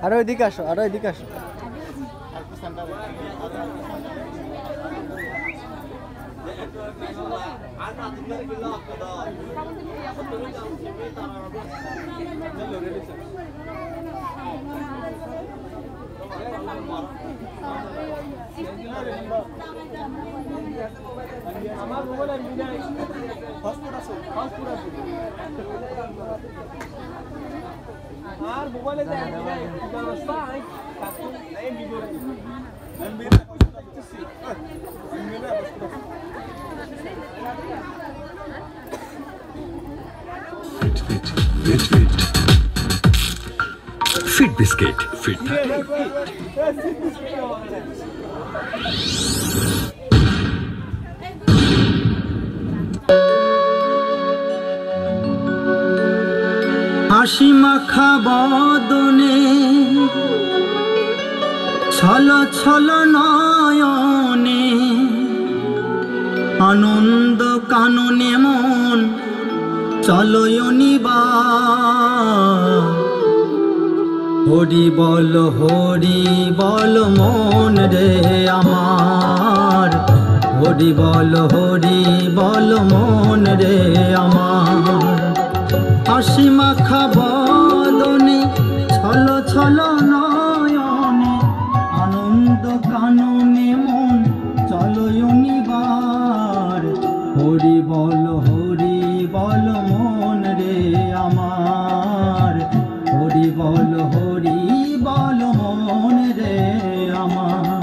আরো এদিকে আসো, আরো এদিকে আসো। আমার মোবাইল হটস্পট আছে, হটস্পট আছে আর মোবাইলে যায় না ব্যবস্থা আই কাকু এই ভিডিও মেরে করতেছি মেরে ফিট বিস্কিট ফিট হাসি মাখা বদনে ছল ছল নয়নে আনন্দ কাননে মন চলয়নিবা হরি বল মন রে আমার হরি বল মন রে আমার হাসি মাখা বদনে ছল ছল নয়নে আনন্দ কাননে মন চলয়নিবার হরি বল মন রে আমার হরি বল মন রে আমার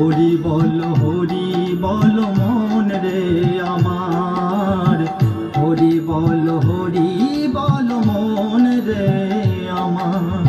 হরি বল মন রে আমার হরি বল মন রে আমার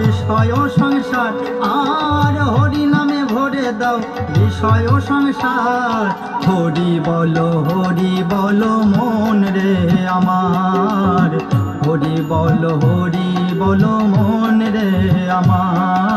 বিষয় সংসার আর হরি নামে ভরে দাও বিষয় সংসার হরি বল মন রে আমার হরি বল মন রে আমার।